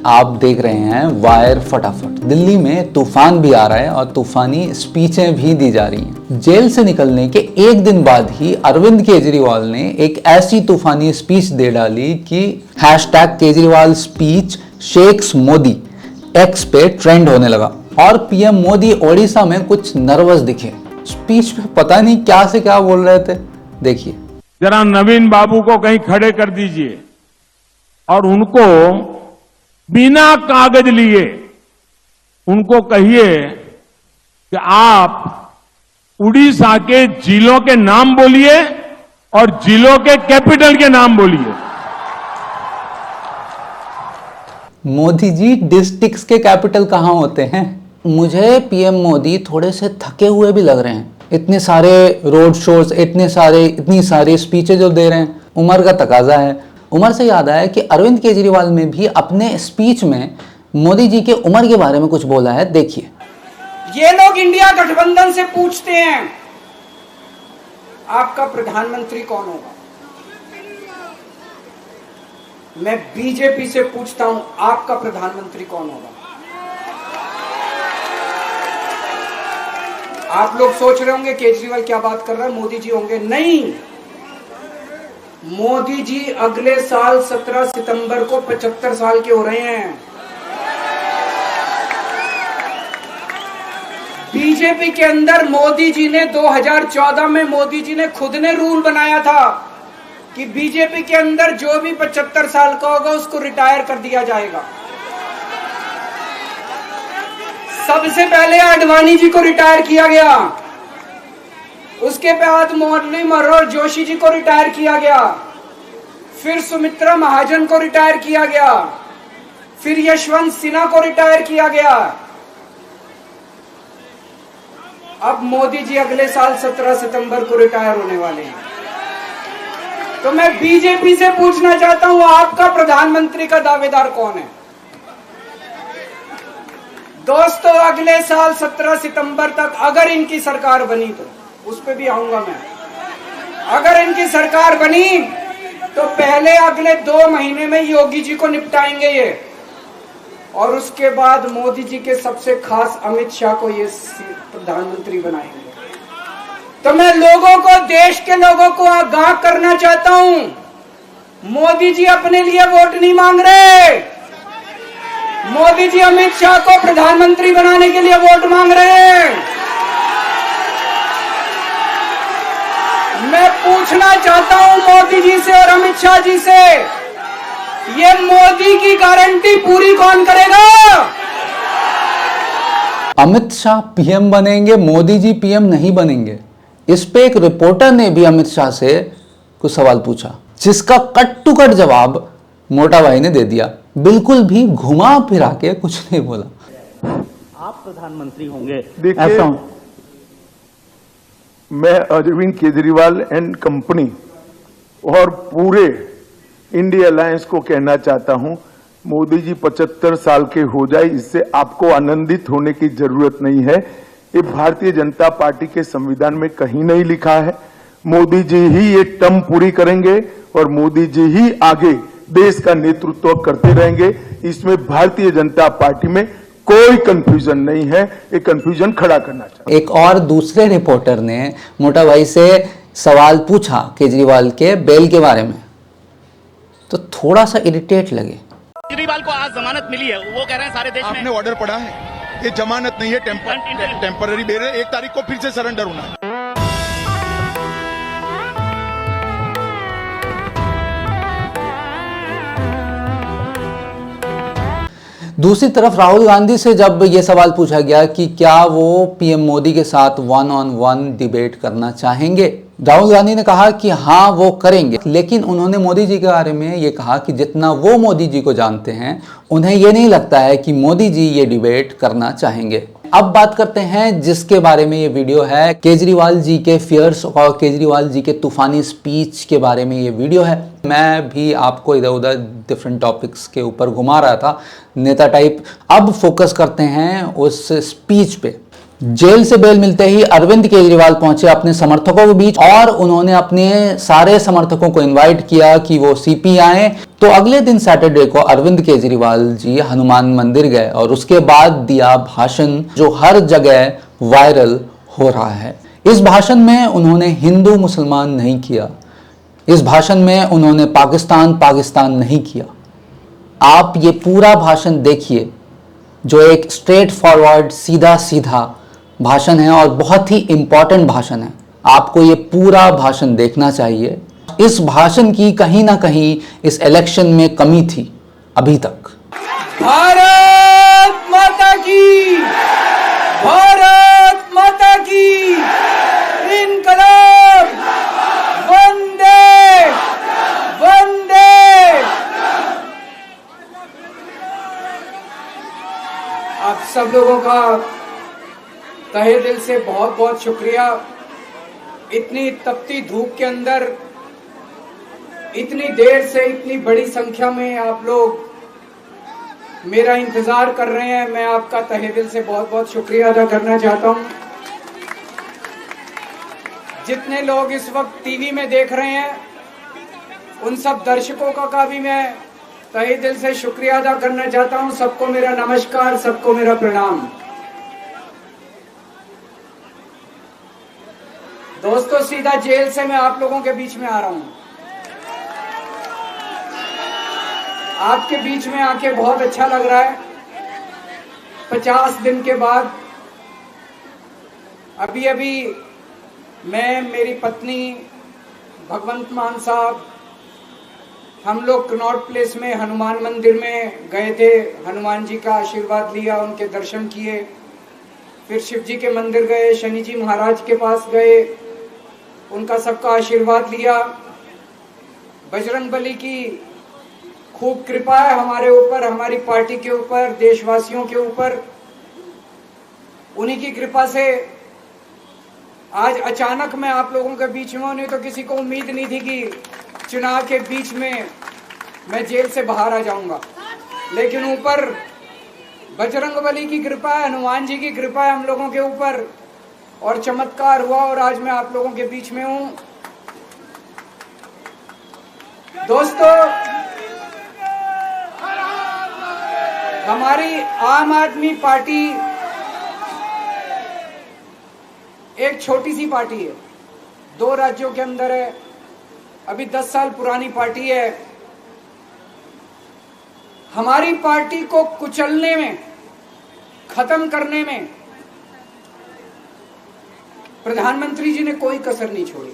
आप देख रहे हैं वायर फटाफट। दिल्ली में तूफान भी आ रहा है और तूफानी स्पीचें भी दी जा रही हैं। जेल से निकलने के एक दिन बाद ही अरविंद केजरीवाल ने एक ऐसी तूफानी स्पीच दे डाली कि #Kejriwal speech shakes Modi x पे ट्रेंड होने लगा और पीएम मोदी ओडिशा में कुछ नर्वस दिखे। स्पीच में पता नहीं क्या से क्या बोल रहे थे, देखिए। जरा नवीन बाबू को कहीं खड़े कर दीजिए और उनको बिना कागज लिए उनको कहिए कि आप उड़ीसा के जिलों के नाम बोलिए और जिलों के कैपिटल के नाम बोलिए। मोदी जी, डिस्ट्रिक्ट्स के कैपिटल कहाँ होते हैं? मुझे पीएम मोदी थोड़े से थके हुए भी लग रहे हैं। इतने सारे रोड शोज, इतनी सारी स्पीचेज जो दे रहे हैं। उम्र का तकाजा है। उम्र से याद आया कि अरविंद केजरीवाल ने भी अपने स्पीच में मोदी जी के उम्र के बारे में कुछ बोला है, देखिए। ये लोग इंडिया गठबंधन से पूछते हैं आपका प्रधानमंत्री कौन होगा। मैं बीजेपी से पूछता हूं आपका प्रधानमंत्री कौन होगा। आप लोग सोच रहे होंगे केजरीवाल क्या बात कर रहा है, मोदी जी होंगे। नहीं, मोदी जी अगले साल 17 सितंबर को 75 साल के हो रहे हैं। बीजेपी के अंदर मोदी जी ने 2014 में मोदी जी ने खुद ने रूल बनाया था कि बीजेपी के अंदर जो भी 75 साल का होगा उसको रिटायर कर दिया जाएगा। सबसे पहले आडवाणी जी को रिटायर किया गया, उसके बाद मुरली मनोहर जोशी जी को रिटायर किया गया, फिर सुमित्रा महाजन को रिटायर किया गया, फिर यशवंत सिन्हा को रिटायर किया गया। अब मोदी जी अगले साल 17 सितंबर को रिटायर होने वाले हैं। तो मैं बीजेपी से पूछना चाहता हूं आपका प्रधानमंत्री का दावेदार कौन है? दोस्तों, अगले साल 17 सितंबर तक अगर इनकी सरकार बनी, तो उस पर भी आऊंगा मैं। अगर इनकी सरकार बनी तो पहले अगले 2 महीने में योगी जी को निपटाएंगे ये, और उसके बाद मोदी जी के सबसे खास अमित शाह को ये प्रधानमंत्री बनाएंगे। तो मैं लोगों को, देश के लोगों को आगाह करना चाहता हूं, मोदी जी अपने लिए वोट नहीं मांग रहे। मोदी जी अमित शाह को प्रधानमंत्री बनाने के लिए वोट मांग रहे हैं। मैं पूछना चाहता हूं मोदी जी से और अमित शाह जी से, ये मोदी की गारंटी पूरी कौन करेगा? अमित शाह पीएम बनेंगे, मोदी जी पीएम नहीं बनेंगे। इस पे एक रिपोर्टर ने भी अमित शाह से कुछ सवाल पूछा, जिसका कट टू कट जवाब मोटा भाई ने दे दिया। बिल्कुल भी घुमा फिरा के कुछ नहीं बोला। आप प्रधानमंत्री होंगे, देखिए, मैं अरविंद केजरीवाल एंड कंपनी और पूरे इंडिया अलायंस को कहना चाहता हूं, मोदी जी 75 साल के हो जाए, इससे आपको आनंदित होने की जरूरत नहीं है। ये भारतीय जनता पार्टी के संविधान में कहीं नहीं लिखा है। मोदी जी ही ये टर्म पूरी करेंगे और मोदी जी ही आगे देश का नेतृत्व करते रहेंगे। इसमें भारतीय जनता पार्टी में कोई कंफ्यूजन नहीं है। ये कंफ्यूजन खड़ा करना चाहिए। एक और दूसरे रिपोर्टर ने मोटा भाई से सवाल पूछा केजरीवाल के बेल के बारे में, तो थोड़ा सा इरिटेट लगे। केजरीवाल को आज जमानत मिली है, वो कह रहे हैं सारे देश में। आपने ऑर्डर पढ़ा है? ये जमानत नहीं है, टेम्पररी बेल है। 1 तारीख को फिर से सरेंडर होना है। दूसरी तरफ राहुल गांधी से जब यह सवाल पूछा गया कि क्या वो पीएम मोदी के साथ 1-on-1 डिबेट करना चाहेंगे, राहुल गांधी ने कहा कि हाँ वो करेंगे। लेकिन उन्होंने मोदी जी के बारे में ये कहा कि जितना वो मोदी जी को जानते हैं, उन्हें ये नहीं लगता है कि मोदी जी ये डिबेट करना चाहेंगे। अब बात करते हैं जिसके बारे में ये वीडियो है, केजरीवाल जी के फियर्स और केजरीवाल जी के तूफानी स्पीच के बारे में ये वीडियो है। मैं भी आपको इधर उधर डिफरेंट टॉपिक्स के ऊपर घुमा रहा था, नेता टाइप। अब फोकस करते हैं उस स्पीच पे। जेल से बेल मिलते ही अरविंद केजरीवाल पहुंचे अपने समर्थकों के बीच और उन्होंने अपने सारे समर्थकों को इनवाइट किया कि वो सीपी आए। तो अगले दिन सैटरडे को अरविंद केजरीवाल जी हनुमान मंदिर गए और उसके बाद दिया भाषण जो हर जगह वायरल हो रहा है। इस भाषण में उन्होंने हिंदू मुसलमान नहीं किया, इस भाषण में उन्होंने पाकिस्तान नहीं किया। आप ये पूरा भाषण देखिए जो एक स्ट्रेट फॉरवर्ड सीधा सीधा भाषण है और बहुत ही इंपॉर्टेंट भाषण है। आपको ये पूरा भाषण देखना चाहिए। इस भाषण की कहीं ना कहीं इस इलेक्शन में कमी थी अभी तक। भारत माता की, भारत माता की, इनकलाब, वंदे वंदे। आप सब लोगों का तहे दिल से बहुत बहुत शुक्रिया। इतनी तपती धूप के अंदर इतनी देर से इतनी बड़ी संख्या में आप लोग मेरा इंतजार कर रहे हैं। मैं आपका तहे दिल से बहुत बहुत शुक्रिया अदा करना चाहता हूं। जितने लोग इस वक्त टीवी में देख रहे हैं उन सब दर्शकों का भी मैं तहे दिल से शुक्रिया अदा करना चाहता हूं। सबको मेरा नमस्कार, सबको मेरा प्रणाम। दोस्तों, सीधा जेल से मैं आप लोगों के बीच में आ रहा हूं। आपके बीच में आके बहुत अच्छा लग रहा है। 50 दिन के बाद अभी मैं, मेरी पत्नी भगवंत मान साहब, हम लोग कनॉट प्लेस में हनुमान मंदिर में गए थे। हनुमान जी का आशीर्वाद लिया, उनके दर्शन किए। फिर शिव जी के मंदिर गए, शनि जी महाराज के पास गए, उनका सबका आशीर्वाद लिया। बजरंग बली की खूब कृपा है हमारे ऊपर, हमारी पार्टी के ऊपर, देशवासियों के ऊपर। उन्हीं की कृपा से आज अचानक मैं आप लोगों के बीच में हूं। नहीं तो किसी को उम्मीद नहीं थी कि चुनाव के बीच में मैं जेल से बाहर आ जाऊंगा। लेकिन ऊपर बजरंग बली की कृपा है, हनुमान जी की कृपा है हम लोगों के ऊपर, और चमत्कार हुआ और आज मैं आप लोगों के बीच में हूं। दोस्तों, हमारी आम आदमी पार्टी एक छोटी सी पार्टी है, 2 राज्यों के अंदर है, अभी 10 साल पुरानी पार्टी है। हमारी पार्टी को कुचलने में, खत्म करने में प्रधानमंत्री जी ने कोई कसर नहीं छोड़ी।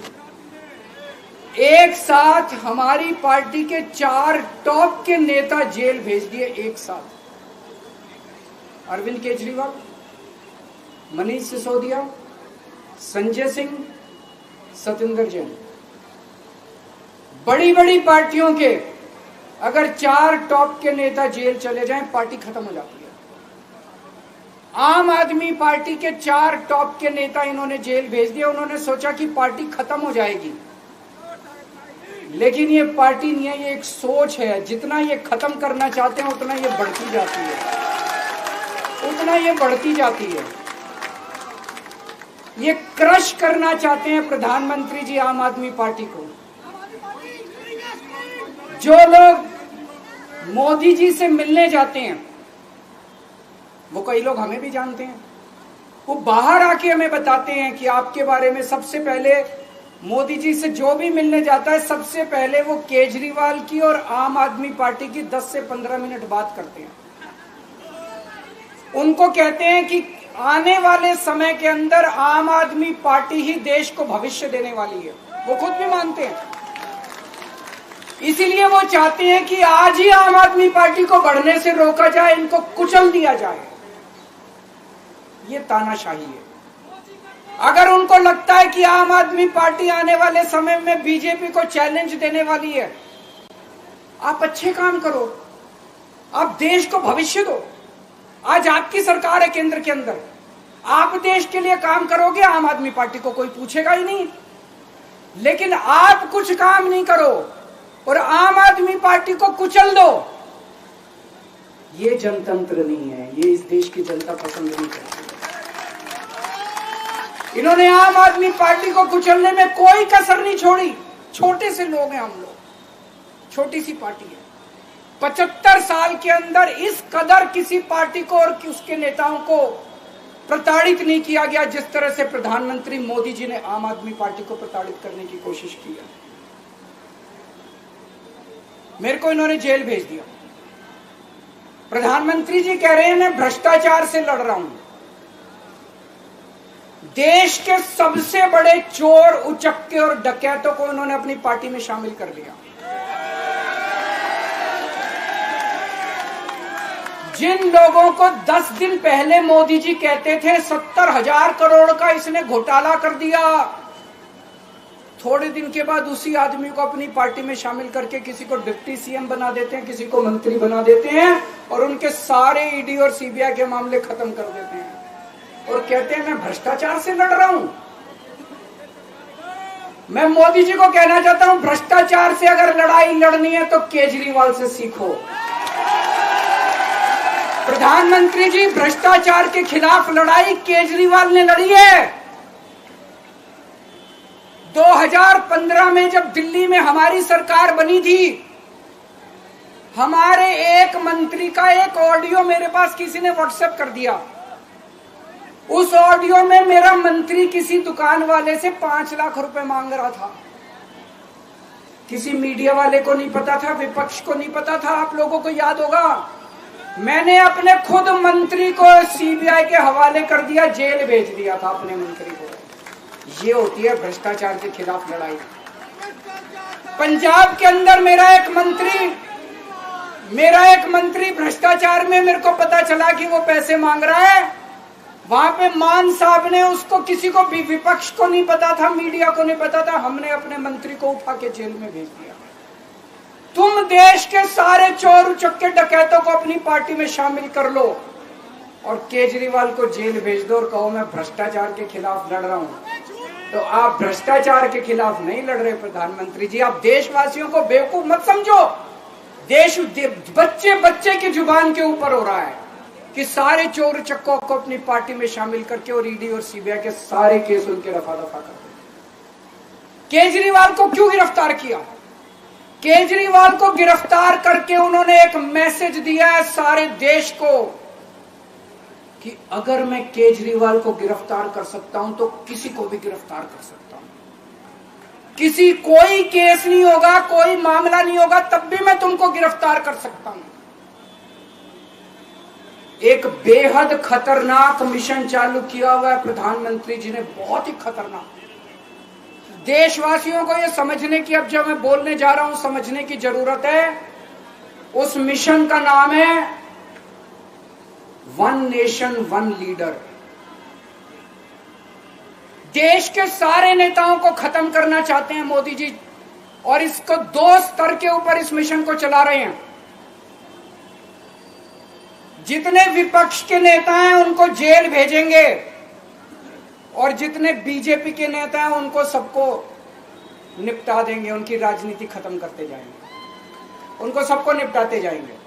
एक साथ हमारी पार्टी के 4 टॉप के नेता जेल भेज दिए एक साथ। अरविंद केजरीवाल, मनीष सिसोदिया, संजय सिंह, सतिंदर जैन। बड़ी बड़ी पार्टियों के अगर 4 टॉप के नेता जेल चले जाएं, पार्टी खत्म हो जाती है। आम आदमी पार्टी के 4 टॉप के नेता इन्होंने जेल भेज दिया। उन्होंने सोचा कि पार्टी खत्म हो जाएगी, लेकिन ये पार्टी नहीं है, ये एक सोच है। जितना ये खत्म करना चाहते हैं उतना ये बढ़ती जाती है, उतना ये बढ़ती जाती है। ये क्रश करना चाहते हैं प्रधानमंत्री जी आम आदमी पार्टी को। जो लोग मोदी जी से मिलने जाते हैं, वो कई लोग हमें भी जानते हैं, वो बाहर आके हमें बताते हैं कि आपके बारे में सबसे पहले मोदी जी से जो भी मिलने जाता है, सबसे पहले वो केजरीवाल की और आम आदमी पार्टी की 10 से 15 मिनट बात करते हैं। उनको कहते हैं कि आने वाले समय के अंदर आम आदमी पार्टी ही देश को भविष्य देने वाली है। वो खुद भी मानते हैं। इसीलिए वो चाहते हैं कि आज ही आम आदमी पार्टी को बढ़ने से रोका जाए, इनको कुचल दिया जाए। ये तानाशाही है। अगर उनको लगता है कि आम आदमी पार्टी आने वाले समय में बीजेपी को चैलेंज देने वाली है, आप अच्छे काम करो, आप देश को भविष्य दो। आज आपकी सरकार है केंद्र के अंदर, आप देश के लिए काम करोगे, आम आदमी पार्टी को कोई पूछेगा ही नहीं। लेकिन आप कुछ काम नहीं करो और आम आदमी पार्टी को कुचल दो, ये जनतंत्र नहीं है, ये इस देश की जनता पसंद नहीं करती। इन्होंने आम आदमी पार्टी को कुचलने में कोई कसर नहीं छोड़ी। छोटे से लोग हैं हम लोग, छोटी सी पार्टी है। 75 साल के अंदर इस कदर किसी पार्टी को और उसके नेताओं को प्रताड़ित नहीं किया गया जिस तरह से प्रधानमंत्री मोदी जी ने आम आदमी पार्टी को प्रताड़ित करने की कोशिश की है। मेरे को इन्होंने जेल भेज दिया। प्रधानमंत्री जी कह रहे हैं मैं भ्रष्टाचार से लड़ रहा हूं। देश के सबसे बड़े चोर, उचक्के और डकैतों को उन्होंने अपनी पार्टी में शामिल कर लिया। जिन लोगों को 10 दिन पहले मोदी जी कहते थे 70,000 करोड़ का इसने घोटाला कर दिया, थोड़े दिन के बाद उसी आदमी को अपनी पार्टी में शामिल करके किसी को डिप्टी सीएम बना देते हैं, किसी को मंत्री बना देते हैं और उनके सारे ईडी और सीबीआई के मामले खत्म कर देते हैं और कहते हैं मैं भ्रष्टाचार से लड़ रहा हूं। मैं मोदी जी को कहना चाहता हूं, भ्रष्टाचार से अगर लड़ाई लड़नी है तो केजरीवाल से सीखो। प्रधानमंत्री जी, भ्रष्टाचार के खिलाफ लड़ाई केजरीवाल ने लड़ी है। 2015 में जब दिल्ली में हमारी सरकार बनी थी, हमारे एक मंत्री का एक ऑडियो मेरे पास किसी ने व्हाट्सएप कर दिया। उस ऑडियो में मेरा मंत्री किसी दुकान वाले से 5 लाख रुपए मांग रहा था। किसी मीडिया वाले को नहीं पता था, विपक्ष को नहीं पता था। आप लोगों को याद होगा, मैंने अपने खुद मंत्री को सीबीआई के हवाले कर दिया, जेल भेज दिया था अपने मंत्री को। ये होती है भ्रष्टाचार के खिलाफ लड़ाई। पंजाब के अंदर मेरा एक मंत्री भ्रष्टाचार में, मेरे को पता चला कि वो पैसे मांग रहा है। वहां पे मान साहब ने उसको, किसी को भी, विपक्ष को नहीं पता था, मीडिया को नहीं पता था, हमने अपने मंत्री को उठा के जेल में भेज दिया। तुम देश के सारे चोर उचक्के डकैतों को अपनी पार्टी में शामिल कर लो और केजरीवाल को जेल भेज दो और कहो मैं भ्रष्टाचार के खिलाफ लड़ रहा हूं। तो आप भ्रष्टाचार के खिलाफ नहीं लड़ रहे प्रधानमंत्री जी। आप देशवासियों को बेवकूफ मत समझो। देश बच्चे बच्चे की जुबान के ऊपर हो रहा है कि सारे चोर चक्कों को अपनी पार्टी में शामिल करके और ईडी और सीबीआई के सारे केस उनके रफा दफा कर दो। केजरीवाल को क्यों गिरफ्तार किया? केजरीवाल को गिरफ्तार करके उन्होंने एक मैसेज दिया है सारे देश को कि अगर मैं केजरीवाल को गिरफ्तार कर सकता हूं तो किसी को भी गिरफ्तार कर सकता हूं। कोई केस नहीं होगा, कोई मामला नहीं होगा, तब भी मैं तुमको गिरफ्तार कर सकता हूं। एक बेहद खतरनाक मिशन चालू किया हुआ है प्रधानमंत्री जी ने, बहुत ही खतरनाक। देशवासियों को यह समझने की, अब जब मैं बोलने जा रहा हूं, समझने की जरूरत है। उस मिशन का नाम है वन नेशन वन लीडर। देश के सारे नेताओं को खत्म करना चाहते हैं मोदी जी और इसको 2 स्तर के ऊपर इस मिशन को चला रहे हैं। जितने विपक्ष के नेता हैं उनको जेल भेजेंगे और जितने बीजेपी के नेता हैं उनको सबको निपटा देंगे, उनकी राजनीति खत्म करते जाएंगे, उनको सबको निपटाते जाएंगे।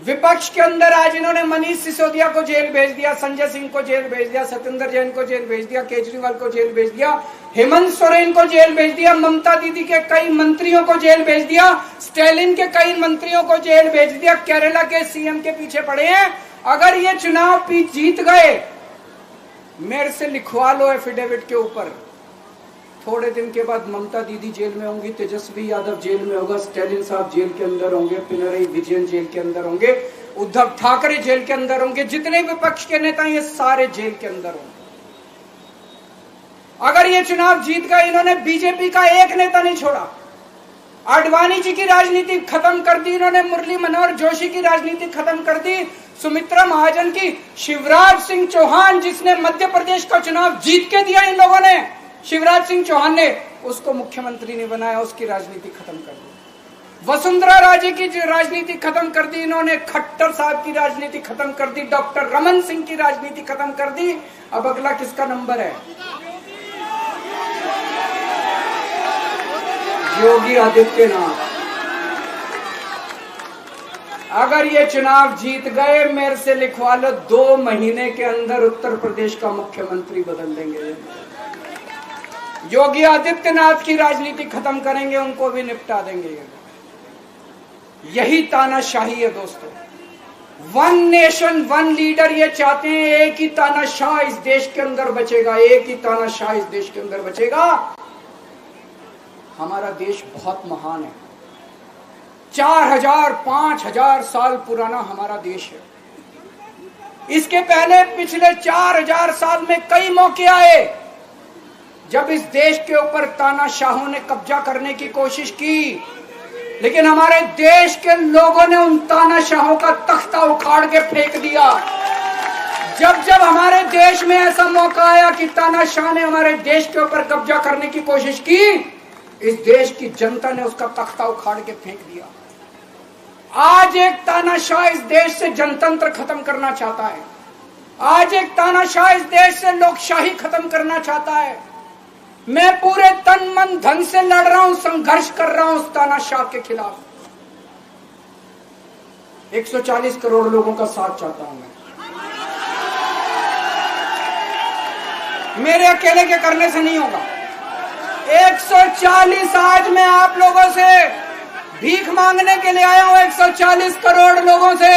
विपक्ष के अंदर आज इन्होंने मनीष सिसोदिया को जेल भेज दिया, संजय सिंह को जेल भेज दिया, सत्येंद्र जैन को जेल भेज दिया, केजरीवाल को जेल भेज दिया, हेमंत सोरेन को जेल भेज दिया, ममता दीदी के कई मंत्रियों को जेल भेज दिया, स्टालिन के कई मंत्रियों को जेल भेज दिया, केरला के सीएम के पीछे पड़े हैं। अगर ये चुनाव जीत गए, मेरे से लिखवा लो एफिडेविट के ऊपर, थोड़े दिन के बाद ममता दीदी जेल में होंगी, तेजस्वी यादव जेल में होगा, स्टालिन साहब जेल के अंदर होंगे, पिनरई विजयन जेल के अंदर होंगे, उद्धव ठाकरे जेल के अंदर होंगे, जितने विपक्ष के नेता ये सारे जेल के अंदर होंगे। अगर ये चुनाव जीत गए, इन्होंने बीजेपी का एक नेता नहीं छोड़ा। आडवाणी जी की राजनीति खत्म कर दी इन्होंने, मुरली मनोहर जोशी की राजनीति खत्म कर दी, सुमित्रा महाजन की, शिवराज सिंह चौहान जिसने मध्य प्रदेश का चुनाव जीत के दिया इन लोगों ने, शिवराज सिंह चौहान ने उसको मुख्यमंत्री नहीं बनाया, उसकी राजनीति खत्म कर दी। वसुंधरा राजे की राजनीति खत्म कर दी इन्होंने, खट्टर साहब की राजनीति खत्म कर दी, डॉक्टर रमन सिंह की राजनीति खत्म कर दी। अब अगला किसका नंबर है? योगी आदित्यनाथ। अगर ये चुनाव जीत गए, मेरे से लिखवा लो, 2 महीने के अंदर उत्तर प्रदेश का मुख्यमंत्री बदल देंगे। योगी आदित्यनाथ की राजनीति खत्म करेंगे, उनको भी निपटा देंगे। यही तानाशाही है दोस्तों। 1 नेशन 1 लीडर ये चाहते हैं। एक ही तानाशाह इस देश के अंदर बचेगा, एक ही तानाशाह इस देश के अंदर बचेगा। हमारा देश बहुत महान है। 4000 5000 साल पुराना हमारा देश है। इसके पहले पिछले 4000 साल में कई मौके आए जब इस देश के ऊपर तानाशाहों ने कब्जा करने की कोशिश की, लेकिन हमारे देश के लोगों ने उन तानाशाहों का तख्ता उखाड़ के फेंक दिया। जब जब हमारे देश में ऐसा मौका आया कि तानाशाह ने हमारे देश के ऊपर कब्जा करने की कोशिश की, इस देश की जनता ने उसका तख्ता उखाड़ के फेंक दिया। आज एक तानाशाह इस देश से जनतंत्र खत्म करना चाहता है। आज एक तानाशाह इस देश से लोकशाही खत्म करना चाहता है। मैं पूरे तन मन धन से लड़ रहा हूं, संघर्ष कर रहा हूं उस तानाशाह के खिलाफ। 140 करोड़ लोगों का साथ चाहता हूं मैं। मेरे अकेले के करने से नहीं होगा। 140 आज मैं आप लोगों से भीख मांगने के लिए आया हूं। 140 करोड़ लोगों से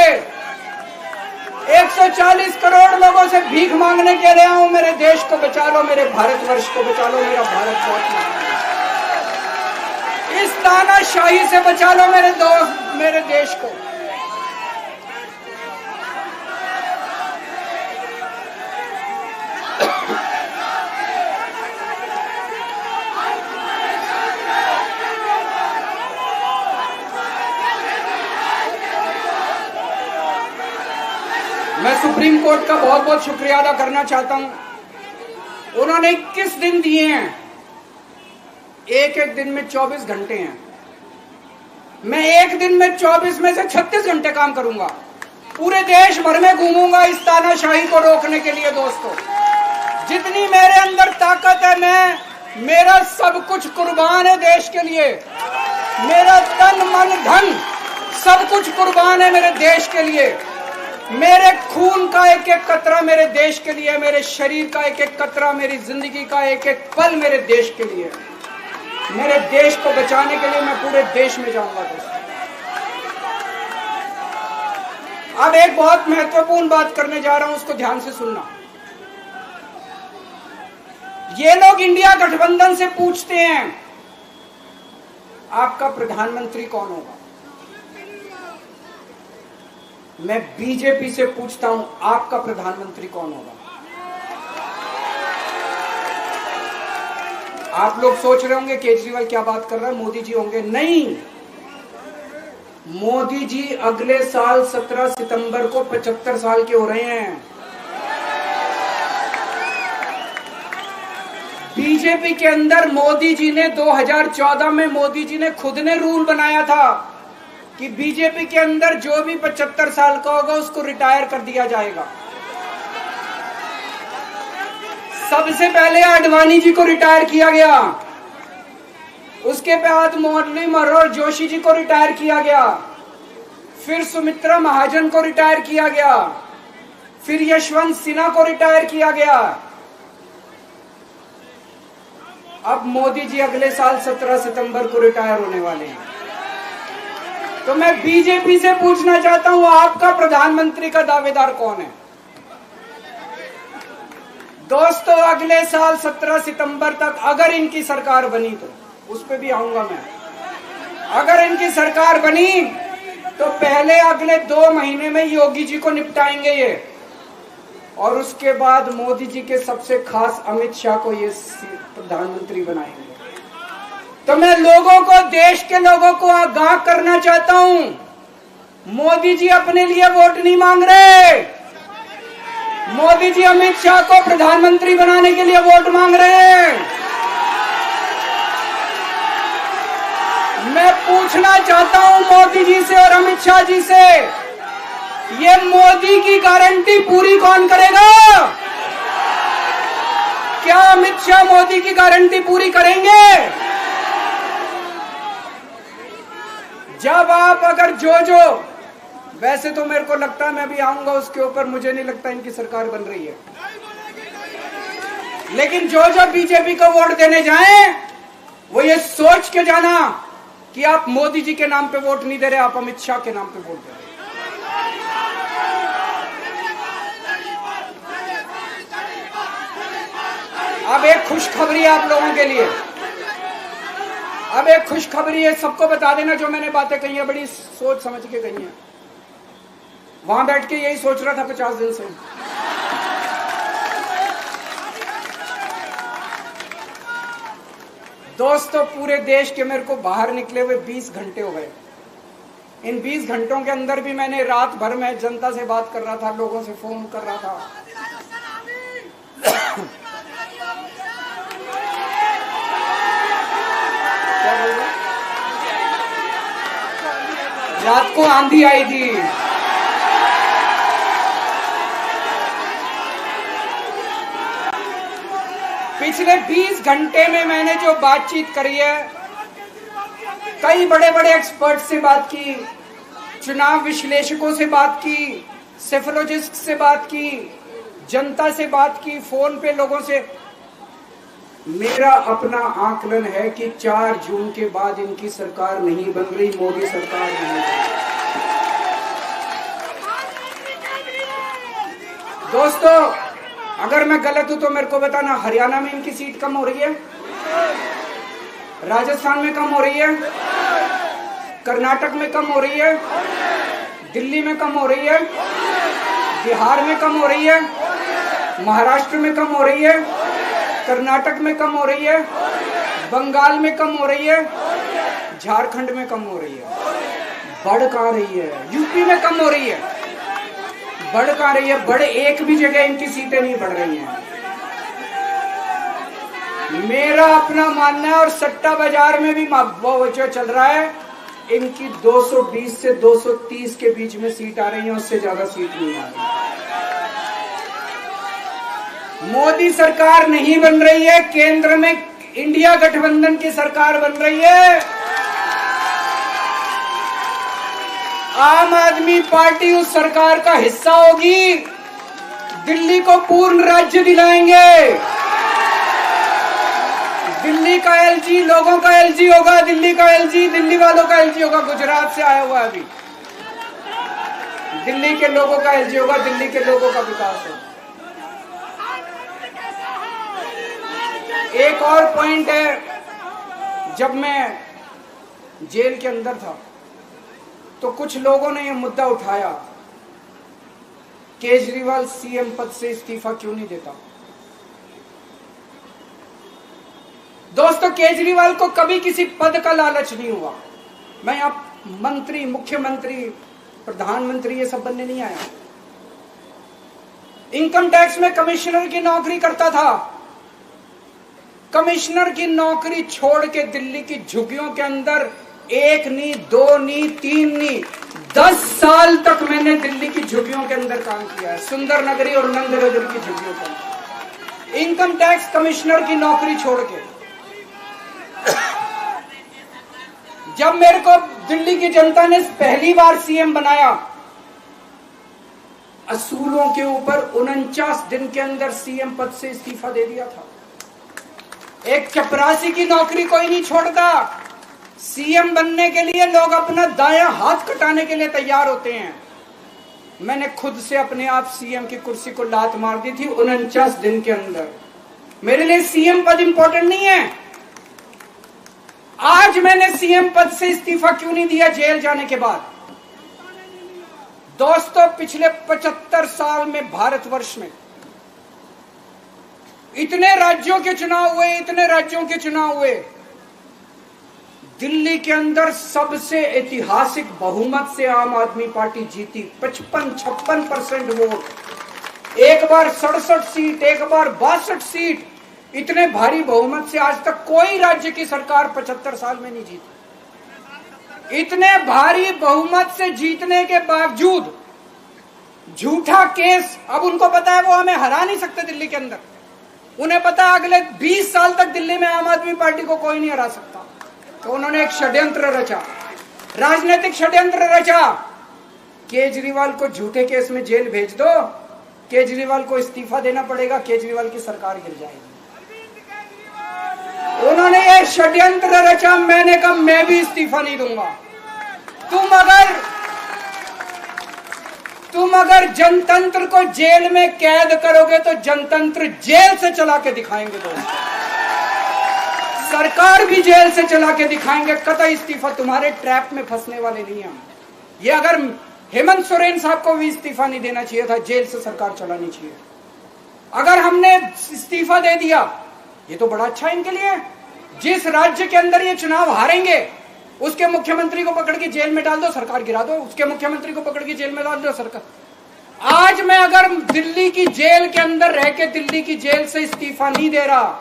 140 करोड़ लोगों से भीख मांगने के लिए आया हूं। मेरे देश को बचा लो, मेरे भारतवर्ष को बचा लो, मेरा भारत बहुत महान है। इस तानाशाही से बचा लो मेरे दोस्त, मेरे देश को। मैं सुप्रीम कोर्ट का बहुत बहुत शुक्रिया अदा करना चाहता हूं। उन्होंने 21 दिन दिए हैं, एक एक दिन में 24 घंटे हैं। मैं एक दिन में 24 में से 36 घंटे काम करूंगा। पूरे देश भर में घूमूंगा इस तानाशाही को रोकने के लिए। दोस्तों, जितनी मेरे अंदर ताकत है, मेरा सब कुछ कुर्बान है देश के लिए। मेरा तन मन धन सब कुछ कुर्बान है मेरे देश के लिए। मेरे खून का एक एक कतरा मेरे देश के लिए, मेरे शरीर का एक एक कतरा, मेरी जिंदगी का एक एक पल मेरे देश के लिए। मेरे देश को बचाने के लिए मैं पूरे देश में जाऊंगा दोस्तों। अब एक बहुत महत्वपूर्ण बात करने जा रहा हूं, उसको ध्यान से सुनना। ये लोग इंडिया गठबंधन से पूछते हैं आपका प्रधानमंत्री कौन होगा। मैं बीजेपी से पूछता हूं आपका प्रधानमंत्री कौन होगा। आप लोग सोच रहे होंगे केजरीवाल क्या बात कर रहा है, मोदी जी होंगे। नहीं, मोदी जी अगले साल 17 सितंबर को 75 साल के हो रहे हैं। बीजेपी के अंदर मोदी जी ने 2014 में मोदी जी ने खुद ने रूल बनाया था कि बीजेपी के अंदर जो भी 75 साल का होगा उसको रिटायर कर दिया जाएगा। सबसे पहले आडवाणी जी को रिटायर किया गया, उसके बाद मुरली मनोहर जोशी जी को रिटायर किया गया, फिर सुमित्रा महाजन को रिटायर किया गया, फिर यशवंत सिन्हा को रिटायर किया गया। अब मोदी जी अगले साल 17 सितंबर को रिटायर होने वाले हैं। तो मैं बीजेपी से पूछना चाहता हूं आपका प्रधानमंत्री का दावेदार कौन है। दोस्तों, अगले साल 17 सितंबर तक अगर इनकी सरकार बनी, तो उस पर भी आऊंगा मैं। अगर इनकी सरकार बनी तो पहले अगले 2 महीने में योगी जी को निपटाएंगे ये, और उसके बाद मोदी जी के सबसे खास अमित शाह को ये प्रधानमंत्री बनाएंगे। तो मैं लोगों को, देश के लोगों को आगाह करना चाहता हूं, मोदी जी अपने लिए वोट नहीं मांग रहे। मोदी जी अमित शाह को प्रधानमंत्री बनाने के लिए वोट मांग रहे हैं। मैं पूछना चाहता हूं मोदी जी से और अमित शाह जी से, ये मोदी की गारंटी पूरी कौन करेगा? क्या अमित शाह मोदी की गारंटी पूरी करेंगे? जब आप अगर जो वैसे तो मेरे को लगता है मैं भी आऊंगा उसके ऊपर, मुझे नहीं लगता इनकी सरकार बन रही है। लेकिन जो जो बीजेपी को वोट देने जाएं, वो ये सोच के जाना कि आप मोदी जी के नाम पे वोट नहीं दे रहे, आप अमित शाह के नाम पे वोट दे रहे। अब एक खुशखबरी है आप लोगों के लिए, अब एक खुशखबरी है, सबको बता देना जो मैंने बातें कही है बड़ी सोच समझ के कही है। वहां बैठ के यही सोच रहा था 50 दिन से। दोस्तों, पूरे देश के मेरे को बाहर निकले हुए 20 घंटे हो गए। इन 20 घंटों के अंदर भी मैंने रात भर में जनता से बात कर रहा था, लोगों से फोन कर रहा था। रात को आंधी आई थी, पिछले 20 घंटे में मैंने जो बातचीत करी है, कई बड़े बड़े एक्सपर्ट से बात की, चुनाव विश्लेषकों से बात की, सेफोलॉजिस्ट से बात की, जनता से बात की, फोन पे लोगों से। मेरा अपना आकलन है कि 4 जून के बाद इनकी सरकार नहीं बन रही, मोदी सरकार नहीं बन रही। दोस्तों, अगर मैं गलत हूं तो मेरे को बताना। हरियाणा में इनकी सीट कम हो रही है, राजस्थान में कम हो रही है, कर्नाटक में कम हो रही है, दिल्ली में कम हो रही है, बिहार में कम हो रही है, महाराष्ट्र में कम हो रही है, कर्नाटक में कम हो रही है, बंगाल में कम हो रही है, झारखंड में कम हो रही है। बढ़ कहां रही है? यूपी में कम हो रही है, बढ़ कहां रही है? बड़े एक भी जगह इनकी सीटें नहीं बढ़ रही हैं। मेरा अपना मानना है, और सट्टा बाजार में भी वो जो चल रहा है, इनकी 220 से 230 के बीच में सीट आ रही है, उससे ज्यादा सीट नहीं आ रही। मोदी सरकार नहीं बन रही है, केंद्र में इंडिया गठबंधन की सरकार बन रही है। आम आदमी पार्टी उस सरकार का हिस्सा होगी। दिल्ली को पूर्ण राज्य दिलाएंगे। दिल्ली का एलजी लोगों का एलजी होगा, दिल्ली का एलजी दिल्ली वालों का एलजी होगा। गुजरात से आया हुआ है अभी, दिल्ली के लोगों का एलजी होगा, दिल्ली के लोगों का विकास होगा। एक और पॉइंट है, जब मैं जेल के अंदर था तो कुछ लोगों ने यह मुद्दा उठाया, केजरीवाल सीएम पद से इस्तीफा क्यों नहीं देता। दोस्तों, केजरीवाल को कभी किसी पद का लालच नहीं हुआ। मैं यहां मंत्री, मुख्यमंत्री, प्रधानमंत्री ये सब बनने नहीं आया। इनकम टैक्स में कमिश्नर की नौकरी करता था। कमिश्नर की नौकरी छोड़ के दिल्ली की झुग्गियों के अंदर 1 नहीं, 2 नहीं, 3 नहीं, 10 साल तक मैंने दिल्ली की झुग्गियों के अंदर काम किया है, सुंदर नगरी और नंदनगर की झुग्गियों के अंदर। इनकम टैक्स कमिश्नर की नौकरी छोड़ के जब मेरे को दिल्ली की जनता ने पहली बार सीएम बनाया, असूलों के ऊपर 49 दिन के अंदर सीएम पद से इस्तीफा दे दिया था। एक चपरासी की नौकरी कोई नहीं छोड़ता। सीएम बनने के लिए लोग अपना दायां हाथ कटाने के लिए तैयार होते हैं। मैंने खुद से अपने आप सीएम की कुर्सी को लात मार दी थी 49 दिन के अंदर। मेरे लिए सीएम पद इंपॉर्टेंट नहीं है। आज मैंने सीएम पद से इस्तीफा क्यों नहीं दिया जेल जाने के बाद? दोस्तों, पिछले 75 साल में भारतवर्ष में इतने राज्यों के चुनाव हुए, इतने राज्यों के चुनाव हुए, दिल्ली के अंदर सबसे ऐतिहासिक बहुमत से आम आदमी पार्टी जीती। 55-56% वोट, एक बार 67 सीट, एक बार 62 सीट। इतने भारी बहुमत से आज तक कोई राज्य की सरकार 75 साल में नहीं जीती। इतने भारी बहुमत से जीतने के बावजूद झूठा केस, अब उनको पता है वो हमें हरा नहीं सकते दिल्ली के अंदर। उन्हें पता है अगले 20 साल तक दिल्ली में आम आदमी पार्टी को कोई नहीं हरा सकता। तो उन्होंने एक षड्यंत्र रचा, राजनीतिक षड्यंत्र रचा केजरीवाल को झूठे केस में जेल भेज दो, केजरीवाल को इस्तीफा देना पड़ेगा, केजरीवाल की सरकार गिर जाएगी। उन्होंने ये षड्यंत्र रचा, मैंने कहा मैं भी इस्तीफा नहीं दूंगा। तुम अगर जनतंत्र को जेल में कैद करोगे तो जनतंत्र जेल से चला के दिखाएंगे। दोस्तों, सरकार भी जेल से चला के दिखाएंगे। कतई इस्तीफा, तुम्हारे ट्रैप में फंसने वाले नहीं हम। ये अगर हेमंत सोरेन साहब को भी इस्तीफा नहीं देना चाहिए था, जेल से सरकार चलानी चाहिए। अगर हमने इस्तीफा दे दिया, ये तो बड़ा अच्छा इनके लिए। जिस राज्य के अंदर ये चुनाव हारेंगे उसके मुख्यमंत्री को पकड़ के जेल में डाल दो, सरकार गिरा दो। उसके मुख्यमंत्री को पकड़ के जेल में डाल दो, सरकार। आज मैं अगर दिल्ली की जेल के अंदर रह के दिल्ली की जेल से इस्तीफा नहीं दे रहा,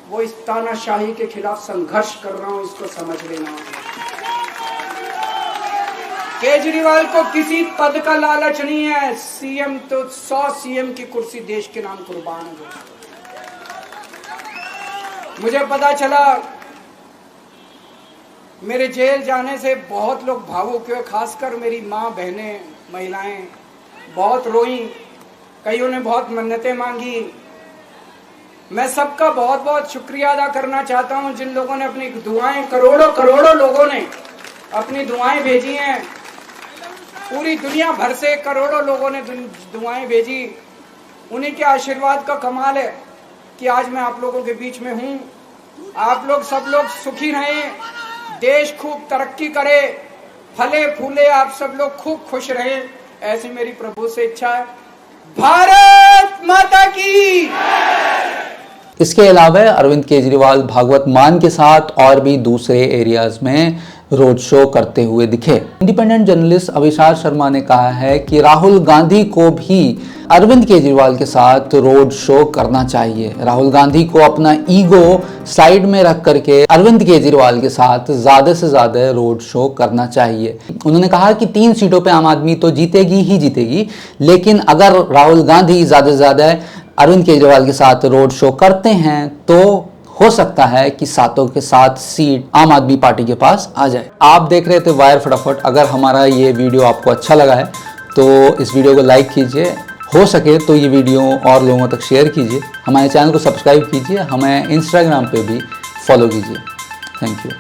वो इस तानाशाही के खिलाफ संघर्ष कर रहा हूं, इसको समझ लेना। केजरीवाल को किसी पद का लालच नहीं है। सीएम तो 100 सीएम की कुर्सी देश के नाम कुर्बान है। मुझे पता चला, मेरे जेल जाने से बहुत लोग भावुक हुए, खासकर मेरी माँ, बहनें, महिलाएं बहुत रोई, कईयों ने बहुत मन्नतें मांगी। मैं सबका बहुत बहुत शुक्रिया अदा करना चाहता हूं, जिन लोगों ने अपनी दुआएं, करोड़ों लोगों ने अपनी दुआएं भेजी हैं। पूरी दुनिया भर से करोड़ों लोगों ने दुआएं भेजी। उन्हीं के आशीर्वाद का कमाल है कि आज मैं आप लोगों के बीच में हूं। आप लोग सब लोग सुखी रहें, देश खूब तरक्की करे, फले फूले, आप सब लोग खूब खुश रहें, ऐसी मेरी प्रभु से इच्छा है। भारत माता की। इसके अलावा अरविंद केजरीवाल भागवत मान के साथ और भी दूसरे एरियाज में रोड शो करते हुए दिखे। इंडिपेंडेंट जर्नलिस्ट अविशार शर्मा ने कहा है कि राहुल गांधी को भी अरविंद केजरीवाल के साथ रोड शो करना चाहिए। राहुल गांधी को अपना ईगो साइड में रख करके अरविंद केजरीवाल के साथ ज्यादा से ज्यादा रोड शो करना चाहिए। उन्होंने कहा कि 3 सीटों पे आम आदमी तो जीतेगी ही जीतेगी, लेकिन अगर राहुल गांधी ज्यादा से ज्यादा अरविंद केजरीवाल के साथ रोड शो करते हैं तो हो सकता है कि 7 के 7 सीट आम आदमी पार्टी के पास आ जाए। आप देख रहे थे वायर फटाफट। अगर हमारा ये वीडियो आपको अच्छा लगा है तो इस वीडियो को लाइक कीजिए, हो सके तो ये वीडियो और लोगों तक शेयर कीजिए, हमारे चैनल को सब्सक्राइब कीजिए, हमें इंस्टाग्राम पे भी फॉलो कीजिए। Thank you.